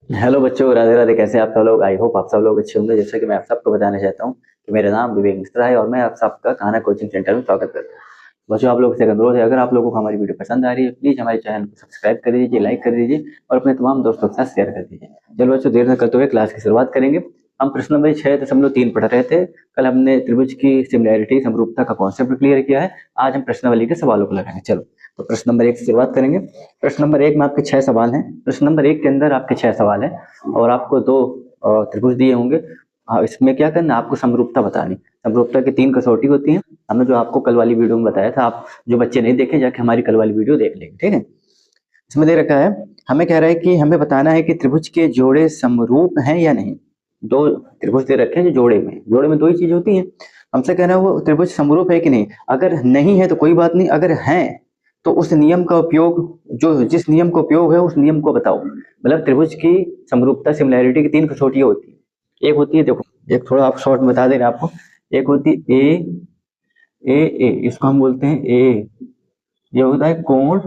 Hello बच्चों, राधे राधे। कैसे हैं आप सब लोग? आई होप आप सब लोग अच्छे होंगे। जैसा कि मैं आप सबको बताना चाहता हूँ कि मेरा नाम विवेक मिश्रा है और मैं आप सबका खाना कोचिंग सेंटर में स्वागत करता हूँ। बच्चों, आप लोगों से अनुरोध है, अगर आप लोगों को हमारी वीडियो पसंद आ रही है प्लीज हमारे चैनल को सब्सक्राइब कर दीजिए, लाइक कर दीजिए और अपने तमाम दोस्तों के साथ शेयर कर दीजिए। चलो बच्चों, देर न करते हुए क्लास की शुरुआत करेंगे। हम प्रश्न नंबर 6.3 पढ़ रहे थे। कल हमने त्रिभुज की सिमिलैरिटी समरूपता का कॉन्सेप्ट क्लियर किया है। आज हम प्रश्नावली के सवालों को लगाएंगे। चलो, तो प्रश्न नंबर 1 से शुरुआत करेंगे। प्रश्न नंबर 1 में आपके 6 सवाल हैं। प्रश्न नंबर 1 के अंदर आपके 6 सवाल हैं और आपको दो त्रिभुज दिए होंगे। इसमें क्या करना, आपको समरूपता बतानी। समरूपता की 3 कसौटी होती हैं। हमने जो आपको कल वाली वीडियो में बताया था, आप जो बच्चे नहीं देखे जाके हमारी कल वाली वीडियो देख लेंगे, ठीक है। इसमें दे रखा है, हमें कह रहा है कि हमें बताना है कि त्रिभुज के जोड़े समरूप हैं या नहीं। दो त्रिभुज दे रखे हैं जो जोड़े में, जोड़े में दो ही चीज होती हैं। हमसे कहना है वो त्रिभुज समरूप है कि नहीं। अगर नहीं है तो कोई बात नहीं, अगर है तो उस नियम का उपयोग, जो जिस नियम का उपयोग है उस नियम को बताओ। मतलब त्रिभुज की समरूपता सिमिलैरिटी की 3 कसौटियां होती है। एक होती है, देखो, एक थोड़ा आप शॉर्ट में बता दे रहे हैं आपको। एक होती है ए, इसको हम बोलते हैं ए। ये होता है कोण,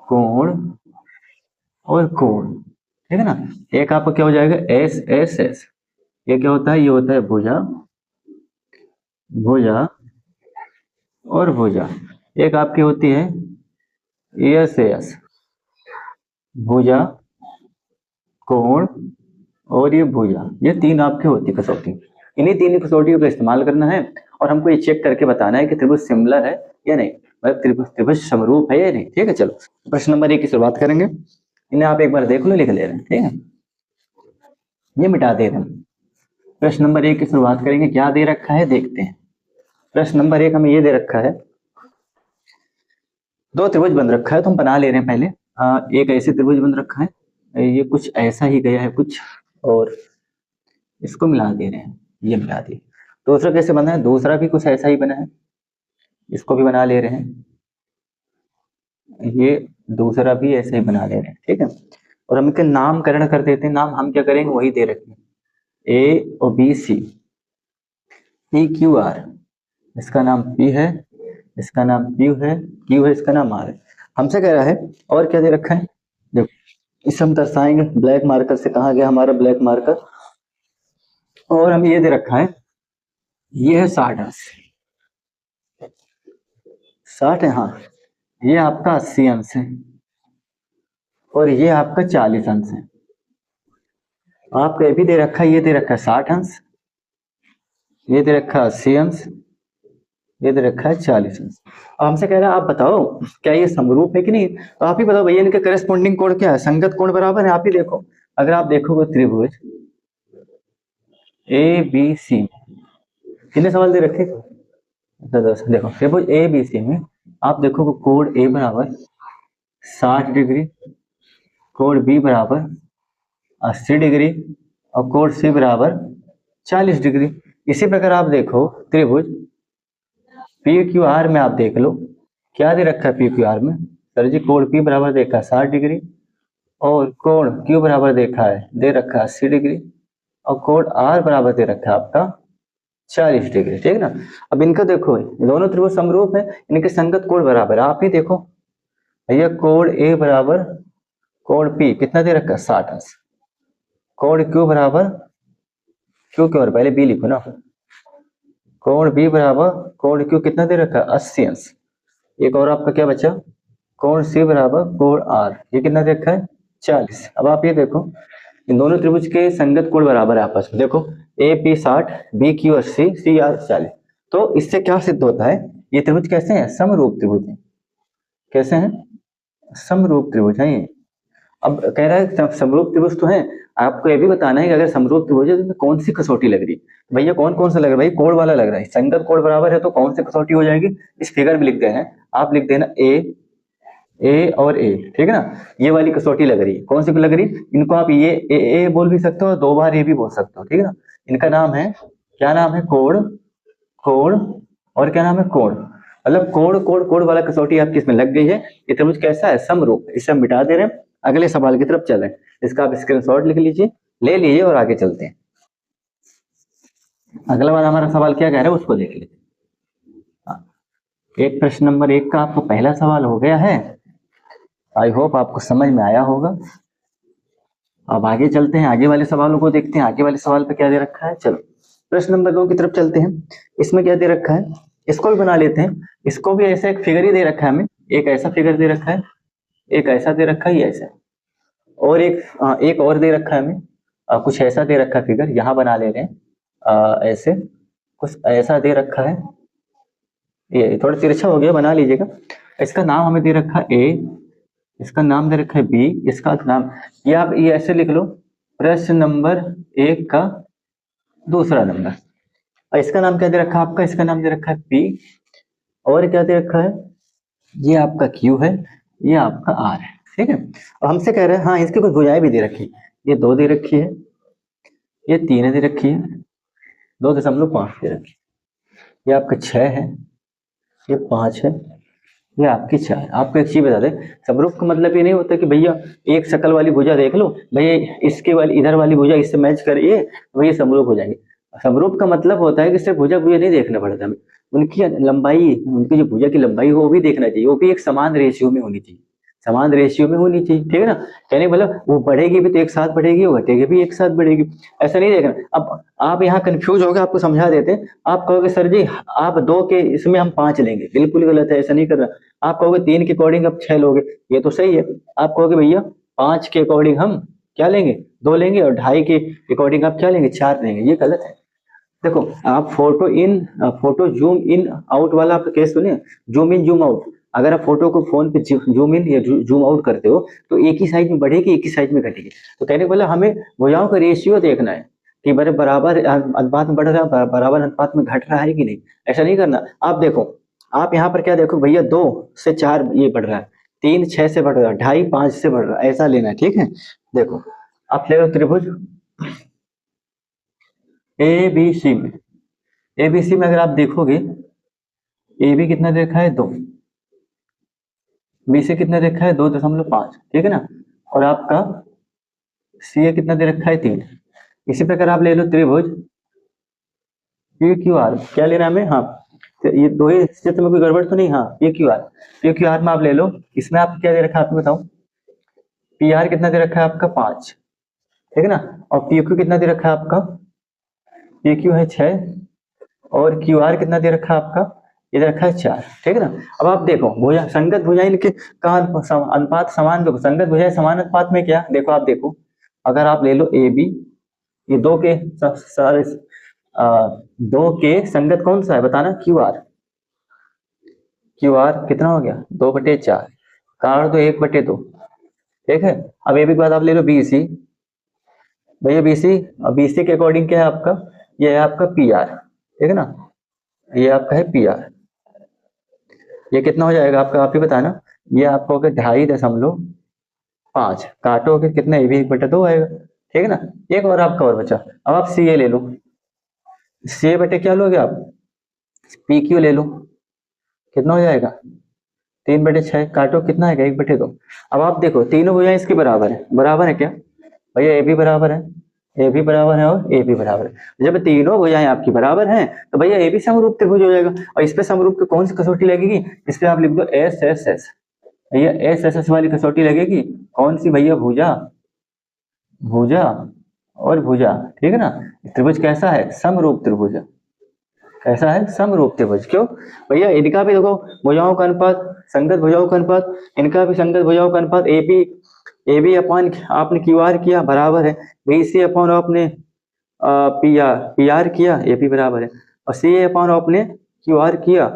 कोण और कोण, ठीक है ना। एक आपका क्या हो जाएगा, एस। ये क्या होता है, ये होता है भुजा, भुजा और भुजा। एक आपकी होती है एस, भुजा, कोण और ये भुजा। ये 3 आपकी होती है कसौटी। इन्हीं 3 कसौटियों का इस्तेमाल करना है और हमको ये चेक करके बताना है कि त्रिभुज सिमिलर है या नहीं, मतलब त्रिभुज त्रिभुज समरूप है या नहीं, ठीक है। चलो, प्रश्न नंबर 1 की शुरुआत करेंगे। इन्हें आप एक बार देख लो, लिख ले रहे हैं, ठीक है। ये मिटा दे रहे हैं। प्रश्न नंबर 1 की शुरुआत करेंगे। क्या दे रखा है देखते हैं। प्रश्न नंबर 1 हमें ये दे रखा है, दो त्रिभुज बन रखा है तो हम बना ले रहे हैं पहले। एक ऐसे त्रिभुज बन रखा है, ये कुछ ऐसा ही गया है कुछ, और इसको मिला दे रहे हैं, ये मिला दिए। दूसरा कैसे बना है, दूसरा भी कुछ ऐसा ही बना है, इसको भी बना ले रहे हैं। ये दूसरा भी ऐसे ही बना ले रहे हैं, ठीक है। और हम इनके नामकरण कर देते हैं। नाम हम क्या करेंगे, वही दे रखे हैं, ए और B C, P Q R. इसका नाम पी है, इसका नाम क्यू है, क्यू है, इसका नाम आर है। हमसे कह रहा है और क्या दे रखा है, देखो इसे हम दर्शाएंगे ब्लैक मार्कर से। कहाँ गया हमारा ब्लैक मार्कर। और हमें ये दे रखा है, ये है 60 अंश, 60 है, हाँ। ये आपका 80 अंश है और ये आपका 40 अंश है। आपका ये भी दे रखा है, ये दे रखा है 60 अंश, ये दे रखा है 80 अंश, ये दे रखा है 40 अंश। अब हमसे कह रहा है आप बताओ क्या ये समरूप है कि नहीं। तो आप ही बताओ भैया, इनका करेस्पॉन्डिंग कोण क्या है, संगत कोण बराबर है। आप ही देखो, अगर आप देखोगे त्रिभुज ए बी सी, कितने सवाल दे रखे, देखो त्रिभुज ए बी सी में आप देखोगे कोण ए बराबर 60 डिग्री, कोण बी बराबर 80 डिग्री और कोण सी बराबर 40 डिग्री। इसी प्रकार आप देखो त्रिभुज पी क्यू आर में, आप देख लो क्या दे रखा है पी क्यू आर में। सर जी, कोण पी बराबर देखा है 60 डिग्री और कोण क्यू बराबर देखा है, दे रखा है 80 डिग्री और कोण आर बराबर दे रखा है आपका 40 डिग्री, ठीक है ना। अब इनका देखो, दोनों त्रिभुज समरूप है, इनके संगत कोण बराबर। आप ही देखो भैया, कोण ए बराबर कोण पी कितना दे रखा है 60 अंश, कोण क्यू बराबर, क्यू क्यों, पहले बी लिखो ना, कोण बी बराबर कोण क्यू कितना दे रखा है 80 अंश। एक और आपका क्या बचा, कोण सी बराबर कोण आर, ये कितना दे रखा है 40। अब आप ये देखो, इन दोनों त्रिभुज के संगत कोण बराबर है आपस में। देखो A P 60, B Q 80, C R 40। तो इससे क्या सिद्ध होता है, ये त्रिभुज कैसे हैं, समरूप त्रिभुज हैं। कैसे हैं, समरूप त्रिभुज हैं ये। अब कह रहा है समरूप त्रिभुज तो है, आपको ये भी बताना है कि अगर समरूप त्रिभुज है तो कौन सी कसौटी लग रही है। तो भैया कौन कौन सा लग रहा है, भाई कोण वाला लग रहा है। संगत कोण बराबर है तो कौन सी कसौटी हो जाएगी, इस फिगर में लिख देना है। आप लिख देना ए और ए, ठीक है ना। ये वाली कसौटी लग रही है, कौन सी लग रही, इनको आप ये ए बोल भी सकते हो, 2 बार ए भी बोल सकते हो, ठीक है ना। इनका नाम है, क्या नाम है, कोण, कोण और क्या नाम है, कोण। मतलब कोण कोण कोण वाला कसौटी आपकी इसमें लग गई है। ये त्रिभुज कैसा है, समरूप। इसे हम मिटा दे रहे हैं, अगले सवाल की तरफ चल रहे हैं। इसका आप स्क्रीनशॉट लिख लीजिए, ले लीजिए और आगे चलते हैं। अगला बार हमारा सवाल क्या कह रहा है उसको देख लीजिए। एक प्रश्न नंबर 1 का आपको पहला सवाल हो गया है। आई होप आपको समझ में आया होगा। अब आगे चलते हैं, आगे वाले सवालों को देखते हैं। आगे वाले सवाल पे क्या दे रखा है, चलो प्रश्न नंबर 2 की तरफ चलते हैं। इसमें क्या दे रखा है, इसको भी बना लेते हैं। इसको भी ऐसा एक फिगर ही दे रखा है हमें, एक ऐसा फिगर दे रखा है, एक ऐसा दे रखा है, ये ऐसा, और एक और दे रखा है हमें, कुछ ऐसा दे रखा है फिगर, यहाँ बना ले रहे हैं। ऐसे कुछ ऐसा दे रखा है, ये थोड़ा तिरछा हो गया, बना लीजिएगा। इसका नाम हमें दे रखा है ए, इसका नाम दे रखा है बी, इसका नाम, ये आप ये ऐसे लिख लो, प्रश्न नंबर 1 का दूसरा नंबर। और इसका नाम क्या दे रखा है आपका, इसका नाम दे रखा है पी, और क्या दे रखा है, ये आपका क्यू है, ये आपका आर है, ठीक है। और हमसे कह रहे हैं, हाँ इसकी कुछ भुजाएं भी दे रखी, ये 2 दे रखी है, ये 3 दे रखी है, 2.5 दे रखी है, ये आपका 6 है, ये 5 है, ये आपकी 4। आपको एक चीज बता दें, समरूप का मतलब ये नहीं होता कि भैया एक शकल वाली भुजा देख लो, भैया इसके वाली इधर वाली भुजा इससे मैच करिए भैया समरूप हो जाएंगे। समरूप का मतलब होता है कि सिर्फ भुजा भुजा नहीं देखना पड़ता हमें, उनकी लंबाई, उनकी जो भुजा की लंबाई हो वो भी देखना चाहिए, वो भी एक समान रेशियो में होनी चाहिए, समान रेशियो में होनी चाहिए, ठीक है ना। कहने मतलब वो बढ़ेगी भी तो एक साथ बढ़ेगी, वो घटेगी भी एक साथ बढ़ेगी, ऐसा नहीं देखना। अब आप यहाँ कंफ्यूज हो गए, आपको समझा देते हैं। आप कहोगे सर जी आप 2 के इसमें हम 5 लेंगे, बिल्कुल गलत है, ऐसा नहीं करना। आप कहोगे 3 के अकॉर्डिंग आप 6 लोगे, ये तो सही है। आप कहोगे भैया 5 के अकॉर्डिंग हम क्या लेंगे, 2 लेंगे, और 2.5 के अकॉर्डिंग आप क्या लेंगे, 4 लेंगे, ये गलत है। देखो आप फोटो जूम इन आउट वाला आप केस सुनिए, जूम इन जूम आउट। अगर आप फोटो को फोन पे जूम इन या जूम आउट करते हो तो एक ही साइज में बढ़ेगी, एक ही साइज में घटेगी। तो कहने वाला हमें भुजाओं का रेशियो देखना है कि बराबर अनुपात में बढ़ रहा है, बराबर अनुपात में घट रहा है कि नहीं, ऐसा नहीं करना। आप देखो, आप यहाँ पर क्या देखो भैया, 2 से 4 ये बढ़ रहा है, 3 6 से बढ़ रहा है, 2.5 5 से बढ़ रहा है, ऐसा लेना है, ठीक है। देखो आप ले लो त्रिभुज ए बी सी में, एबीसी में अगर आप देखोगे, ए बी कितना देखा है 2, बी सी कितना देखा है 2.5, ठीक है ना। और आपका सी ए कितना दे रखा है 3। इसी प्रकार आप ले लो त्रिभुज पी क्यू आर, क्या लेना हमें, हाँ तो ये 2 ही चित्र में कोई गड़बड़ तो नहीं, हाँ पी क्यू आर में आप ले लो। इसमें आप क्या दे रखा है आपको बताओ, पी आर कितना दे रखा है आपका 5, ठीक है ना। और पी क्यू कितना दे रखा है आपका, पी क्यू है 6, और क्यू आर कितना दे रखा है आपका, इधर रखा है 4, ठीक है ना। अब आप देखो भुजा संगत भुजाएं इनके कहा अनुपात समान, देखो संगत भुजाएं समान अनुपात में क्या, देखो आप देखो, अगर आप ले लो ए बी, ये 2 के सारे 2 के संगत कौन सा है बताना, क्यू आर, क्यू आर कितना हो गया 2/4, काट दो 1/2, ठीक है। अब ए बी के बाद आप ले लो बी सी, भैया बी सी, बी सी के अकॉर्डिंग क्या है आपका, ये है आपका पी आर, ठीक है ना, ये आपका है पी आर। ये कितना हो जाएगा आपका, आप ही बताना, ये आपको अगर 2.5 काटोगे कितना, ये भी 1/2 आएगा, ठीक है ना। एक और आपका और बचा, अब आप सी ए ले लो, सी ए बटे क्या लोगे आप, पी क्यू ले लो, कितना हो जाएगा 3/6, काटो कितना आएगा 1/2। अब आप देखो तीनों भुजाएं इसके बराबर है क्या भैया, ए भी बराबर है, ए भी बराबर है, और ए भी बराबर है। जब तीनों भुजाएं आपकी बराबर हैं तो भैया ए भी समरूप त्रिभुज हो जाएगा। और इस पे समरूप की कौन सी कसौटी लगेगी, इस पे आप लिख दो एस एस एस, भैया एस एस एस वाली कसौटी लगेगी, कौन सी भैया, भुजा, भुजा और भुजा, ठीक है ना। त्रिभुज कैसा है, समरूप त्रिभुज है, कैसा है, समरूप त्रिभुज। क्यों भैया, इनका भी देखो भुजाओं का अनुपात, संगत भुजाओं का अनुपात, इनका भी संगत भुजाओं का अनुपात, ए बी अपॉन आपने क्यू आर किया बराबर है, बी सी अपॉन आपने पी आर किया, ए पी बराबर है, और सी ए अपॉन आपने क्यू आर किया,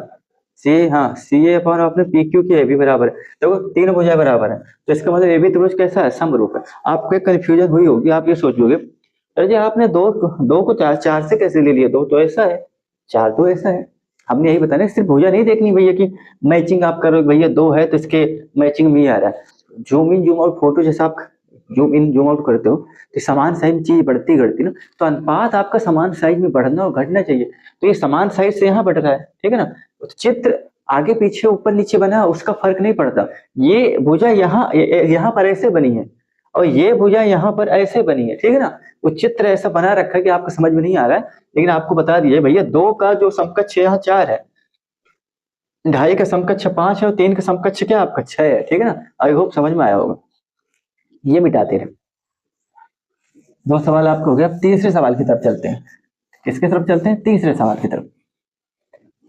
सी ए अपॉन आपने पी क्यू किया, ए भी बराबर है। देखो तीन भुजाएं बराबर है, तो इसका मतलब ए भी त्रिभुज कैसा है, समरूप है। आपको एक कंफ्यूजन हुई होगी, आप ये सोचोगे अरे जी आपने दो को चार से कैसे ले लिया, 2 तो ऐसा है, 4 तो ऐसा है। हमने यही बताया, सिर्फ भुजा नहीं देखनी भैया कि मैचिंग आप करो, भैया 2 है तो इसके मैचिंग में ही आ रहा है। Zoom in zoom out photo जैसा आप जूम इन जूम आउट करते हो तो समान साइज में चीज बढ़ती घटती ना, तो अनुपात आपका समान साइज में बढ़ना और घटना चाहिए, तो ये समान साइज से यहाँ बढ़ रहा है, ठीक है ना। तो चित्र आगे पीछे ऊपर नीचे बना उसका फर्क नहीं पड़ता, ये भुजा यहाँ पर ऐसे बनी है और ये भुजा यहाँ पर ऐसे बनी है, ठीक है ना। वो चित्र ऐसा बना रखा है कि आपको समझ में नहीं आ रहा है, लेकिन आपको बता दिए भैया 2 का जो समकक्ष यहाँ 4 है, 2.5 का समकक्ष 5 है, और 3 का समकक्ष क्या आपका 6 है, ठीक है ना। आई होप समझ में आया होगा, ये मिटाते रहे। दो सवाल आपको हो गया। अब तीसरे सवाल की तरफ चलते हैं। किसके तरफ चलते हैं? तीसरे सवाल की तरफ।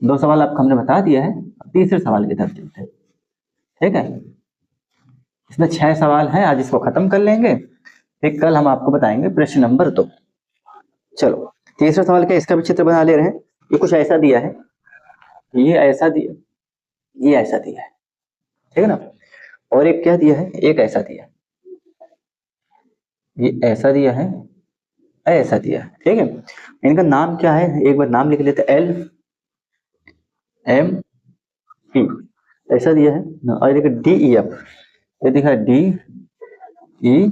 दो सवाल आपको हमने बता दिया है, तीसरे सवाल की तरफ चलते हैं। ठीक है, इसमें 6 सवाल हैं, आज इसको खत्म कर लेंगे, फिर कल हम आपको बताएंगे प्रश्न नंबर 2। चलो तीसरा सवाल क्या, इसका भी चित्र बना ले रहे हैं। ये कुछ ऐसा दिया है, ये ऐसा दिया, ये ऐसा दिया है, ठीक है ना। और एक क्या दिया है, एक ऐसा दिया है, ये ऐसा दिया है, ऐसा दिया है। ठीक है, इनका नाम क्या है, एक बार नाम लिख लेते हैं। एल एम पी ऐसा दिया है ना, और देखिए डी ई एफ, ये दिखा डी ई,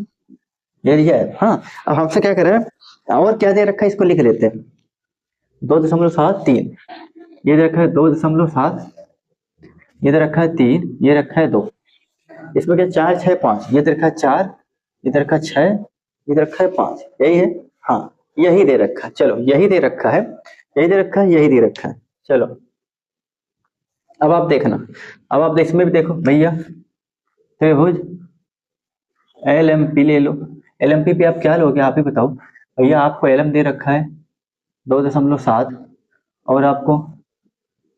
ये दिया है। हाँ, अब हमसे क्या कर रहे हैं, और क्या दे रखा है इसको लिख लेते हैं। 2.73, ये दे रखा है 2.7, ये दे रखा है 3, ये रखा है 2। इसमें क्या 4 6 5, ये दे रखा है 4, ये दे रखा है 6, ये दे रखा है 5, यही है। हाँ यही दे रखा है, चलो यही दे रखा है, यही दे रखा है, यही दे रखा है। चलो अब आप देखना, अब आप इसमें भी देखो भैया, त्रिभुज एल एम पी ले लो। एल एम पी पे आप क्या लोगे, आप ही बताओ भैया। आपको एल एम दे रखा है 2.7, और आपको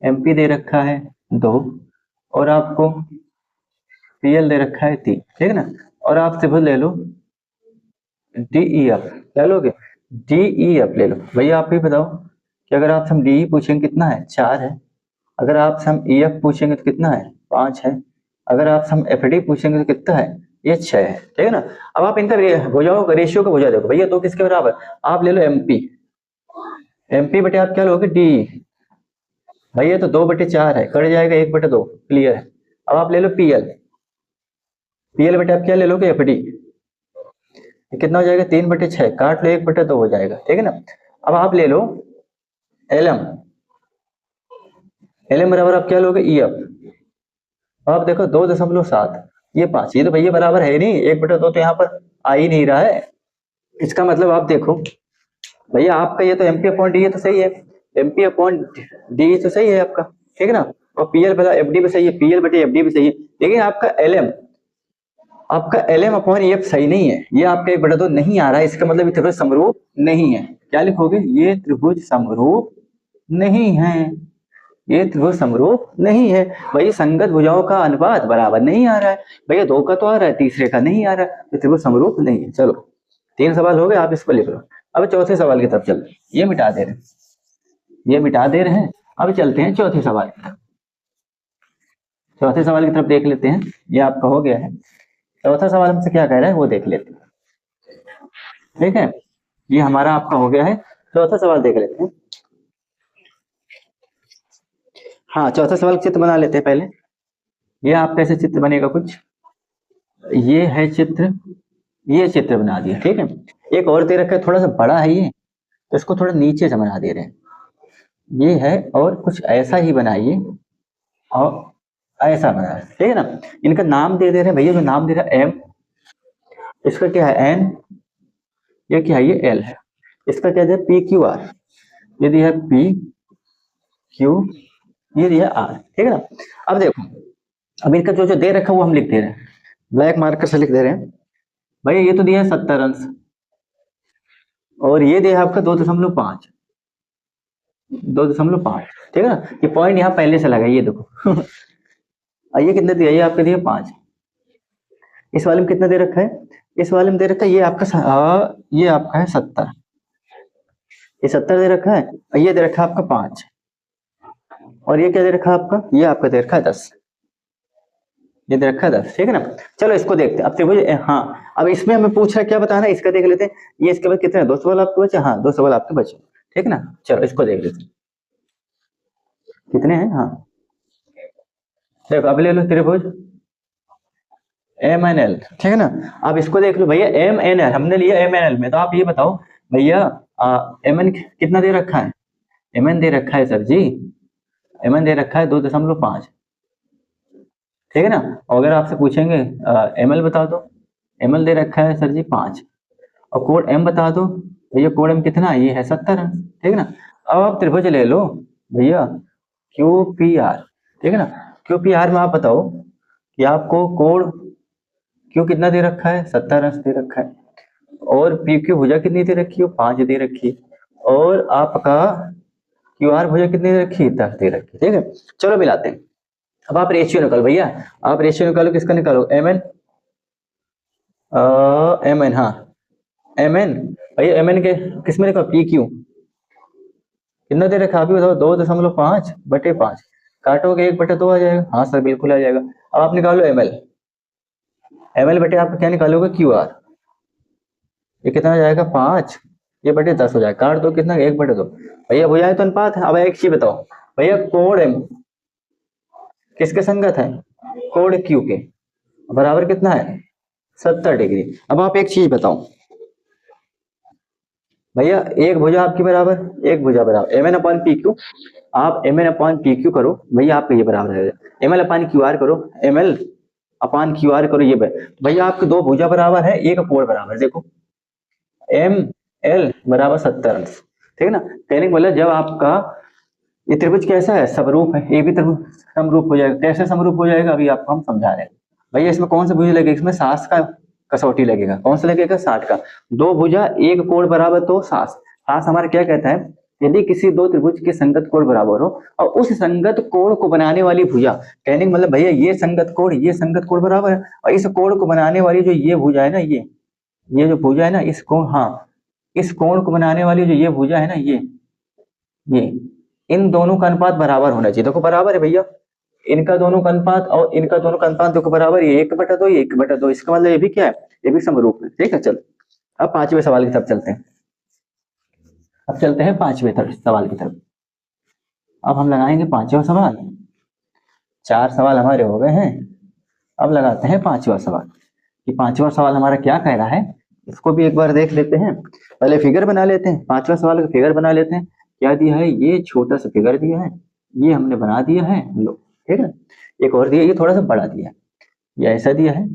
एम पी दे रखा है 2, और आपको पी एल दे रखा है 3, ठीक है ना। और आप त्रिभुज ले लो डी ई एफ, क्या लोगे, डी ई एफ ले लो। भैया आप ही बताओ कि अगर आपसे हम डी ई पूछेंगे कितना है, 4 है। अगर आपसे हम ई एफ पूछेंगे तो कितना है, 5 है। अगर आपसे हम एफ डी पूछेंगे तो कितना है, ये 6 है, ठीक है ना। अब आप इनका भुजाओं का रेशियो का भुजा देखो भैया, दो किसके बराबर, आप ले लो एम पी, एम पी बटे आप क्या लोगे डी, भैया तो 2/4 है, कट जाएगा 1/2, क्लियर है। अब आप ले लो पी एल, पी एल बटे आप क्या ले लोगे एफ डी, कितना हो जाएगा 3/6, काट लो 1/2 हो जाएगा, ठीक है ना। अब आप ले लो एल एम, एल एम बराबर आप क्या लोगे ई एफ। आप देखो 2.7, ये 5, ये तो भैया बराबर है नहीं, 1/2 तो यहाँ पर आ ही नहीं रहा है। इसका मतलब आप देखो भैया, आपका ये तो एम पी अपॉन डी है तो सही है, एम पी अपॉन डी तो सही है आपका, ठीक है ना। और पी एल बटा एफ डी भी सही है, पी एल बटे एफ डी भी सही है, लेकिन आपका एल एम, आपका एल एम अपॉन एफ सही नहीं है, ये आपका 1/2 नहीं आ रहा है। इसका मतलब ये त्रिभुज समरूप नहीं है। क्या लिखोगे, ये त्रिभुज समरूप नहीं है, ये त्रिभुज समरूप नहीं है। भाई संगत भुजाओं का अनुपात बराबर नहीं आ रहा है, भैया 2 का तो आ रहा है, तीसरे का नहीं आ रहा है, तो त्रिभुज समरूप नहीं है। चलो 3 सवाल हो गए, आप इसको लिख लो। अब चौथे सवाल की तरफ चलते हैं, ये मिटा दे रहे हैं, ये मिटा दे रहे हैं। अब चलते हैं चौथे सवाल की तरफ। चौथे सवाल की तरफ देख लेते हैं, ये आपका हो गया है। चौथा सवाल हमसे क्या कह रहा है वो देख लेते हैं, ठीक है। ये हमारा आपका हो गया है, चौथा सवाल देख लेते हैं। हाँ चौथा सवाल चित्र बना लेते हैं पहले। ये आपका ऐसे चित्र बनेगा कुछ, ये है चित्र, ये चित्र बना दिया, ठीक है। एक और दे रखा है, थोड़ा सा बड़ा है ये, तो इसको थोड़ा नीचे से बना दे रहे हैं। ये है, और कुछ ऐसा ही बनाइए, और ऐसा बना, ठीक है ना। इनका नाम दे रहे हैं भैया, जो नाम दे रहा है एम, इसका क्या है एन, ये क्या है ये एल है। इसका क्या है पी क्यू आर, ये दिया है पी क्यू, ये दिया है आर, ठीक है ना। अब देखो, अब इनका जो जो दे रखा है वो हम लिख दे रहे हैं, ब्लैक मार्कर से लिख दे रहे हैं। भैया ये तो दिया है 70 अंश, और ये दिया है आपका 2.5, 2.5, ठीक है ना। ये पॉइंट यहाँ पहले से लगा, ये देखो और ये कितने दिया, ये आपके दिया 5। इस वाले में कितना दे रखा है, इस वाले में दे रखा है ये आपका ये आपका है 70, ये 70 दे रखा है, और ये दे रखा है आपका 5, और ये क्या दे रखा है आपका, ये आपका दे रखा है 10, ये दे रखा है 10, ठीक है ना। चलो इसको देखते हैं अब त्रिभुज। हाँ अब इसमें हमें पूछ रहा है क्या बताना है, इसका देख लेते हैं। ये इसके बाद कितने 2 सवाल आपके बचे, हाँ 2 सवाल आपके बचे, ठीक है ना। चलो इसको देख लेते हैं कितने हैं। हाँ देखो अब ले लो त्रिभुज एम एन एल, ठीक है ना। अब इसको देख लो भैया, एम एन एल हमने लिया एम एन एल में, तो आप ये बताओ भैया एम एन कितना दे रखा है, एम एन दे रखा है सर जी, एम एन दे रखा है 2.5, ठीक है ना। और अगर आपसे पूछेंगे एम एल बता दो, एम एल दे रखा है सर जी 5, और कोड एम बता दो भैया, कोड एम कितना है, ये है 70 अंश, ठीक है ना। अब आप त्रिभुज ले लो भैया क्यू पी आर, ठीक है ना। क्यू पी आर में आप बताओ कि आपको कोड क्यू कितना दे रखा है, 70 अंश दे रखा है, और पी क्यू भुजा कितनी दे रखी है, 5 दे रखी है, और आपका क्यू आर भुजा कितनी दे रखी है, 10 दे रखी है। ठीक है, चलो मिलाते हैं। अब आप रेशियो निकालो भैया, आप रेशियो निकालो, किसका निकालो, एम एन, एम एन, हाँ एम एन भैया, एम एन के किस में निकालो, पी क्यू कितना दे रखा, आप ही बताओ, 2.5/5, काटोगे 1/2 आ जाएगा, हाँ सर बिल्कुल आ जाएगा। अब आप निकालो एम एल, एम एल बटे आप क्या निकालोगे, क्यू आर, ये कितना आ जाएगा, 5, ये बटे 10 हो जाएगा, काट दो कितना, 1/2 भैया, भुजाएं तो अनुपात है। अब एक चीज बताओ भैया, कोण एम किसके संगत है, कोण क्यू के, बराबर कितना है, 70 डिग्री। अब आप एक चीज बताओ भैया, एक भुजा आपकी बराबर, एक भुजा बराबर M N upon P Q, आप M N upon P Q करो भैया, आपका ये बराबर है, M L upon Q R करो, M L upon Q R करो, ये भैया आपके दो भुजा बराबर है, एक कोण बराबर, देखो एम एल बराबर 70 अंश। ठीक है ना, कहने का मतलब जब आपका ये त्रिभुज कैसा है, समरूप है, ये भी त्रिभुज समरूप हो जाएगा। कैसे समरूप हो जाएगा, अभी आपको हम समझा रहे हैं। भैया इसमें कौन सा भुजा लगेगा, इसमें 60 का कसौटी लगेगा, कौन सा लगेगा, 60 का। दो भुजा एक कोण बराबर तो 60, हमारा क्या कहता है, यदि किसी दो त्रिभुज के संगत कोण बराबर हो और उस संगत कोण को बनाने वाली भुजा, कहने का मतलब भैया ये संगत कोण, ये संगत कोण बराबर है, और इस कोण को बनाने वाली जो ये भुजा है ना, ये जो भुजा है ना, इस कोण, हाँ इस कोण को बनाने वाली जो ये भुजा है ना, ये इन दोनों का अनुपात बराबर होना चाहिए। देखो बराबर है भैया, इनका दोनों का अनुपात और इनका दोनों का अनुपात देखो बराबर, ये 1/2, ये 1/2, इसका मतलब ये भी क्या है, ये भी समरूप है। ठीक है, चलो अब 5वें सवाल की तरफ चलते हैं। अब चलते हैं 5वें सवाल की तरफ। अब हम लगाएंगे 5वां सवाल, 4 सवाल हमारे हो गए हैं, अब लगाते हैं 5वां सवाल। कि 5वां सवाल हमारा क्या कह रहा है, इसको भी एक बार देख लेते हैं। पहले फिगर बना लेते हैं, 5वां सवाल का फिगर बना लेते हैं। क्या दिया है, ये छोटा सा फिगर दिया है, ये हमने बना दिया है, लो ठीक है। एक और दिया, ये थोड़ा सा बड़ा दिया है, ये ऐसा दिया है,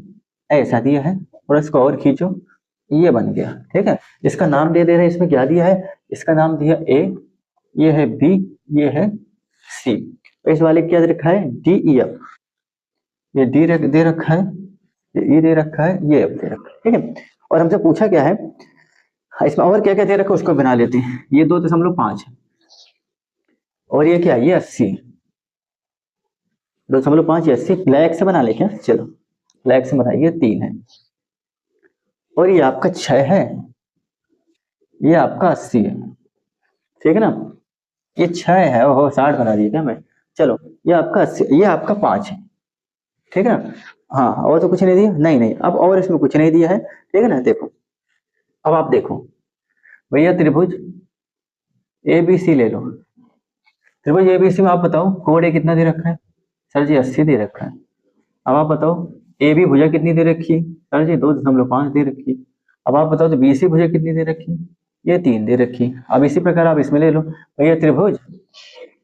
ऐसा दिया है, और इसको और खींचो, ये बन गया। ठीक है, इसका नाम दे रहे हैं, इसमें क्या दिया है, इसका नाम दिया ए, ये है बी, ये है सी। इस वाले क्या दे रखा है, डी ई एफ, ये डी दे रखा है, ये ई दे रखा है, ये एफ दे रखा है। ठीक है, और हमसे पूछा क्या है, इसमें और क्या क्या दे रखा है उसको बना लेते हैं। ये 2.5 है, और ये क्या है, ये 80, 2.5 ये 80, ब्लैक से बना ले क्या, चलो ब्लैक से बनाइए, 3 है, और ये आपका 6 है, ये आपका 80 है। ठीक है ना, ये 6 है, ओहो 60 बना दिया क्या मैं, चलो ये आपका 80, ये आपका 5 है। ठीक है ना, हाँ और तो कुछ नहीं दिया, नहीं नहीं, अब और इसमें कुछ नहीं दिया है। ठीक है ना, देखो अब आप देखो भैया, त्रिभुज एबीसी ले लो, त्रिभुज एबीसी में आप बताओ कोण ए कितना दे रखा है, सर जी 80 दे रखा है। अब आप बताओ ए बी भुजा कितनी दे रखी है, सर जी 2.5 दे रखी है। अब आप बताओ तो बी सी भुजा कितनी दे रखी है, ये 3 दे रखी है। अब इसी प्रकार आप इसमें ले लो भैया, त्रिभुज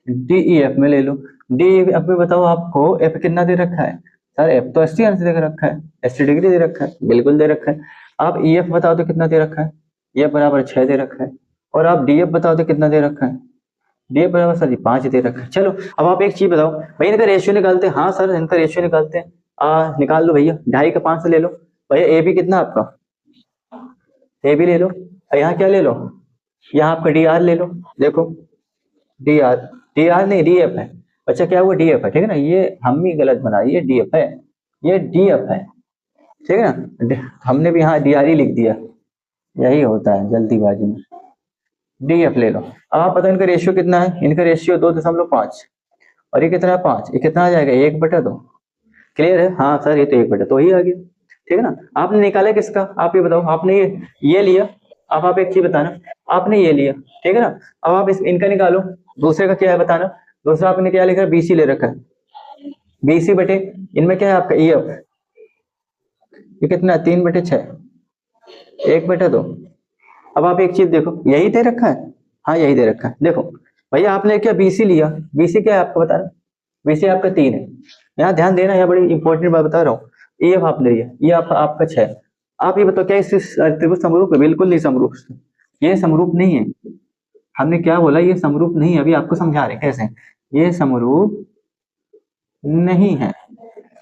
डी ई एफ में ले लो, डी एफ में बताओ आपको एफ कितना दे रखा है, सर एफ तो 80 अंश दे रखा है, 80 डिग्री दे रखा है, बिल्कुल दे रखा है। आप ई एफ बताओ तो कितना दे रखा है, ये बराबर 6 दे रखा है, और आप डी एफ बताओ तो कितना दे रखा है, डी एफ बराबर सर जी 5 दे रखा है। चलो अब आप एक चीज बताओ भैया, इनका रेशियो निकालते हैं, हाँ सर इनका रेशियो निकालते हैं, निकाल लो भैया, 2.5 का 5 से ले लो भैया, ए बी कितना आपका, ए बी ले लो, यहाँ क्या ले लो, यहाँ आपका डी आर ले लो, देखो डी आर नहीं डी एफ है, अच्छा क्या हुआ डी एफ है। ठीक है ना, ये हम भी गलत बना, ये डी एफ है, ये डी एफ है। ठीक है ना, हमने भी यहाँ डी आर ही लिख दिया, यही होता है जल्दीबाजी में, डी एफ ले लो। अब आप बताओ इनका रेशियो कितना है, इनका रेशियो 2.5, और ये कितना है 5, ये कितना आ जाएगा 1/2। क्लियर है, हाँ सर ये तो 1/2 ही आ गया। ठीक है ना, आपने निकाला किसका, आप ये बताओ, आपने ये लिया, अब आप एक चीज बताना, आपने ये लिया, ठीक है ना, अब आप इनका निकालो, दूसरे का क्या है बताना, दूसरा आपने क्या लिखा है, बीसी ले रखा है, बीसी बटे इनमें क्या है आपका ई एफ, ये कितना है 3/6, 1/2। अब आप एक चीज देखो, यही दे रखा है, हाँ यही दे रखा है। देखो भैया आपने क्या बीसी लिया, बीसी क्या है आपको बताना, बीसी आपका 3 है। यहाँ ध्यान देना, यहाँ बड़ी इंपॉर्टेंट बात बता रहा हूँ, ये आपने लिया, ये आपका 6। आप ये बताओ क्या इस त्रिभुज समरूप है, बिल्कुल नहीं समरूप, ये समरूप नहीं है। हमने क्या बोला, ये समरूप नहीं है, अभी आपको समझा रहे कैसे, ये समरूप नहीं है,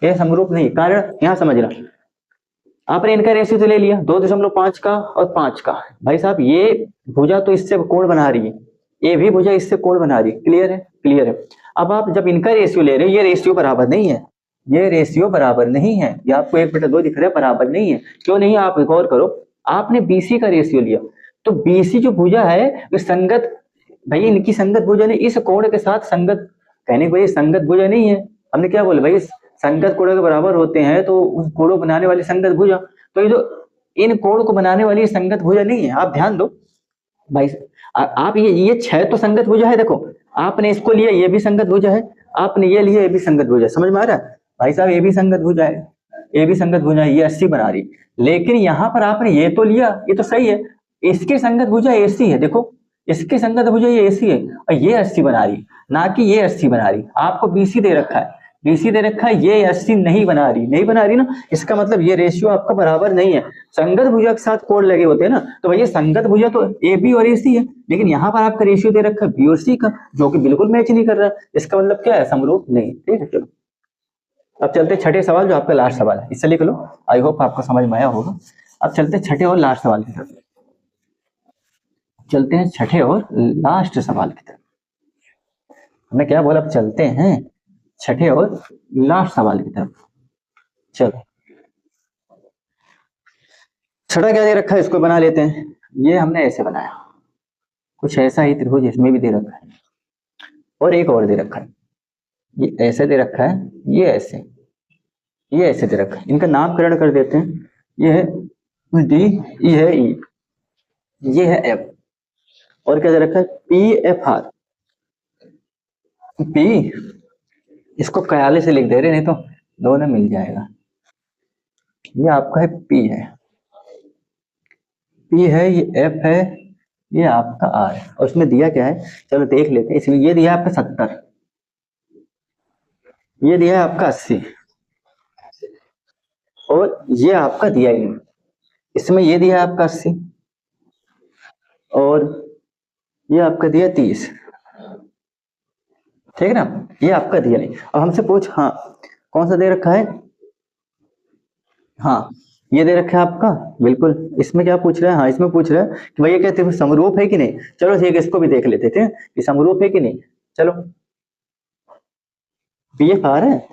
ये समरूप नहीं, कारण यहाँ समझना, आपने इनका रेशियो तो ले लिया 2.5 का और 5 का। भाई साहब ये भुजा तो इससे कोण बना रही है, ये भी भुजा इससे कोण बना रही है। क्लियर है? क्लियर है। अब आप जब इनका रेशियो ले रहे हो, ये रेशियो बराबर नहीं है, ये रेशियो बराबर नहीं है, ये आपको 1/2 दिख रहा है, बराबर नहीं है। क्यों नहीं? आप गौर करो, आपने बीसी का रेशियो लिया, तो बीसी जो भुजा है वो संगत, भाई इनकी संगत भुजा ने इस कोण के साथ संगत, कहने को भाई संगत भुजा नहीं है, हमने क्या बोला भाई संगत कोण के बराबर होते हैं तो उस कोण को बनाने वाली संगत भुजा, तो ये जो इन कोण को बनाने वाली संगत भुजा नहीं है। आप ध्यान दो भाई, आप ये 6 तो संगत भुजा है, देखो आपने इसको लिया ये भी संगत भुजा है, आपने ये लिया ये भी संगत भुजा है, समझ में आ रहा है? भाई साहब ये भी संगत भुजा है, ये भी संगत भुजा है, ये 80 बना रही, लेकिन यहाँ पर आपने ये तो लिया, ये तो सही है, इसकी संगत भुजा AC है, देखो इसकी संगत भुजा ये AC है और ये 80 बना रही, ना कि ये 80 बना रही। आपको BC दे रखा है, BC दे रखा है, ये 80 नहीं बना रही, नहीं बना रही ना, इसका मतलब ये रेशियो आपका बराबर नहीं है। संगत भुजा के साथ कोण लगे होते हैं ना, तो भैया संगत भुजा तो AB और AC है, लेकिन यहाँ पर आपका रेशियो दे रखा है B और C का, जो कि बिल्कुल मैच नहीं कर रहा, इसका मतलब क्या है? समरूप नहीं। ठीक है, चलो अब चलते छठे सवाल, जो आपका लास्ट सवाल है, इससे लिख लो, आई होप आपको समझ में आया होगा। अब चलते छठे और लास्ट सवाल की तरफ, चलते हैं छठे और लास्ट सवाल की तरफ। हमें क्या बोला? अब चलते हैं छठे और लास्ट सवाल की तरफ। चलो छठा क्या दे रखा है, इसको बना लेते हैं। ये हमने ऐसे बनाया, कुछ ऐसा ही त्रिभुज इसमें भी दे रखा है, और एक और दे रखा है, ये ऐसे दे रखा है, ये ऐसे, ये ऐसे दे रखा है। इनका नामकरण कर देते हैं, ये है D, ये है E, ये है F, और क्या दे रखा है? PFR। P इसको कयाले से लिख दे रहे, नहीं तो दोनों मिल जाएगा। ये आपका है P है, P है, ये F है, ये आपका R है, और उसमें दिया क्या है चलो देख लेते हैं। इसमें ये दिया है आपका 70, ये दिया है आपका 80, और ये आपका दिया ही नहीं, इसमें ये दिया है आपका 80 और ये आपका दिया 30। ठीक है ना, ये आपका दिया नहीं। अब हमसे पूछ, हाँ कौन सा दे रखा है? हाँ ये दे रखा है आपका, बिल्कुल। इसमें क्या पूछ रहा है? हाँ इसमें पूछ रहा है कि भैया कहते हैं समरूप है कि नहीं। चलो ठीक है, इसको भी देख लेते थे कि समरूप है कि नहीं। चलो PFR है,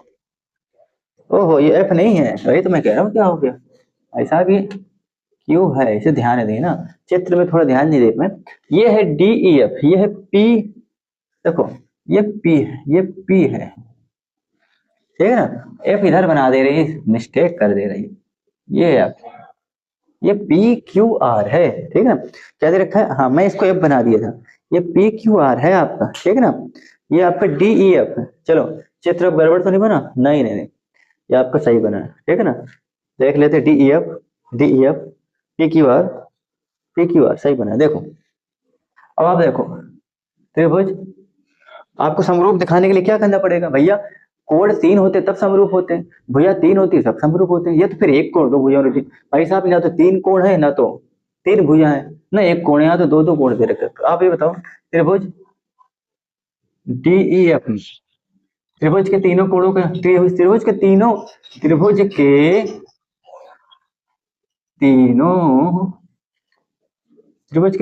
ओहो ये F नहीं है, वही तो मैं कह रहा हूँ क्या हो गया। ऐसा भी क्यों है, इसे ध्यान देना, चित्र में थोड़ा ध्यान नहीं दे मैं। ये है DEF, ये है P, देखो ये P है, ये P है, ठीक है ना। F इधर बना दे रही है, मिस्टेक कर दे रही है, ये F, ये PQR है, ठीक है ना। क्या दे रखा है? हाँ मैं इसको F बना दिया था, ये PQR है आपका, ठीक है ना। ये आपका DEF है। चलो चित्र गड़बड़ तो नहीं बना? नहीं नहीं नहीं, ये आपका सही बना है, ठीक है ना। देख लेते DEF PQR सही बना है। देखो अब आप देखो त्रिभुज, आपको समरूप दिखाने के लिए क्या करना पड़ेगा भैया? कोण 3 होते तब समरूप होते हैं, भुजा 3 होती है तब समरूप होते हैं। ये तो फिर एक कोण 2 भुजा होती है भाई साहब, ना तो 3 कोण है ना तो 3 भुजा है, ना एक कोण है, यहाँ तो 2 कोण दे रखे। तो आप ये बताओ त्रिभुज DEF, त्रिभुज के तीनों कोणों का, त्रिभुज के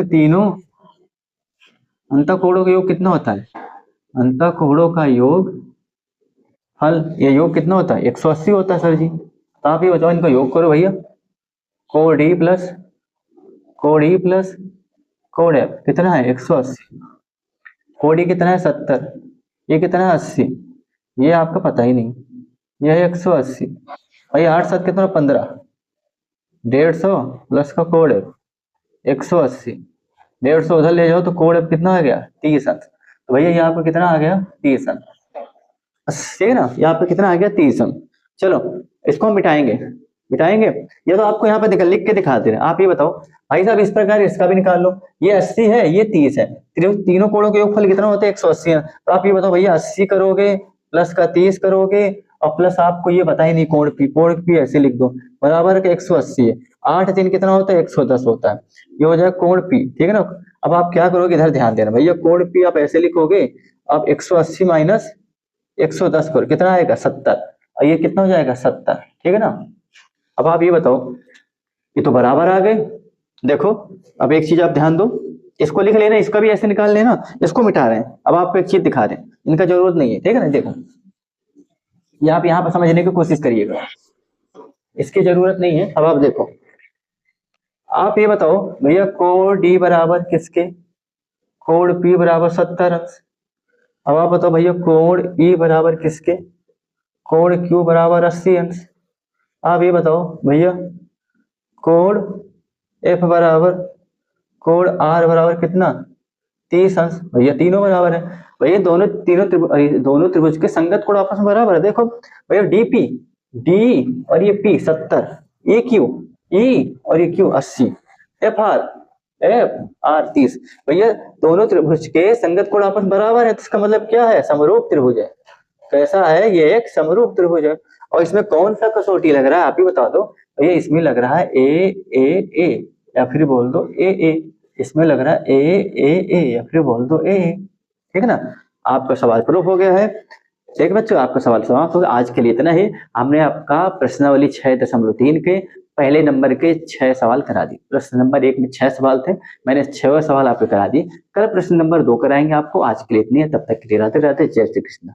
तीनों अंतःकोणों का योग कितना होता है? अंतःकोणों का योग हल, ये योग कितना होता है? 180 होता है सर जी। तो आप ये बताओ, इनका योग करो भैया, कोण E प्लस कोण F कितना है? 180। कोण E कितना है? 70। ये कितना है? 80। ये आपका पता ही नहीं, ये है 180। भाई 8 7 कितना? 15, 150 प्लस का कोण F 180, 150 उधर ले जाओ तो कोण F कितना आ गया? 30 अंश। तो भैया ये आपका कितना आ गया? 30 अंश, ठीक है ना। यहाँ पे कितना आ गया? 30 अंश। चलो इसको हम मिटाएंगे, ये तो आपको यहाँ पे लिख के दिखाते हैं। आप ये बताओ भाई साहब, इस प्रकार इसका भी निकाल लो, ये 80 है, ये 30 है, तीनों कोणों के योगफल कितना होता है? 180 है। तो आप ये बताओ भैया 80 करोगे प्लस का 30 करोगे, और प्लस आपको ये बता ही नहीं कोण P ऐसे लिख दो, बराबर के 180 है, 8 3 कितना होता है? 110 होता है। ये हो जाएगा कोण P, ठीक है ना। अब आप क्या करोगे, इधर ध्यान देना भैया, कोण P आप ऐसे लिखोगे, आप 180 माइनस 110 करो, कितना आएगा? 70, और ये कितना हो जाएगा? 70, ठीक है ना। अब आप ये बताओ, ये तो बराबर आ गए। देखो अब एक चीज आप ध्यान दो, इसको लिख लेना, इसका भी ऐसे निकाल लेना, इसको मिटा रहे हैं। अब आपको एक चीज दिखा रहे हैं, इनका जरूरत नहीं है, ठीक है ना। देखो ये आप यहाँ पर समझने की कोशिश करिएगा, इसकी जरूरत नहीं है। अब आप देखो, आप ये बताओ भैया कोड डी बराबर किसके, कोड पी बराबर 70 अंश। अब आप बताओ भैया कोड ई बराबर किसके, कोड क्यू बराबर 80 अंश। आप ये बताओ भैया कोड एफ बराबर, कोड आर बराबर कितना, 30 अंश। भैया तीनों बराबर है। भैया दोनों त्रिभुज के संगत कोण आपस में बराबर है। देखो भैया डीपी, डी और ये पी 70, ए क्यू, ई और ये क्यू 80, एफ आर 30। भैया दोनों त्रिभुज के संगत कोण आपस में बराबर है, तो इसका मतलब क्या है, समरूप त्रिभुज है। कैसा है ये, एक समरूप त्रिभुज है। और इसमें कौन सा कसौटी लग रहा है, आप ही बता दो। भैया इसमें लग रहा है ए, या फिर बोल दो ए, इसमें लग रहा है ए, या फिर बोल दो ए, ठीक है ना। आपका सवाल प्रूफ हो गया है। ठीक है बच्चों, आपका सवाल समाप्त हो गया। आज के लिए इतना ही। हमने आपका प्रश्नावली 6.3 के पहले नंबर के 6 सवाल करा दी। प्रश्न नंबर 1 में 6 सवाल थे, मैंने 6 सवाल आपको करा दी। कल प्रश्न नंबर 2 कराएंगे आपको। आज के लिए इतनी है, तब तक के लिए राधे राधे, जय श्री कृष्ण।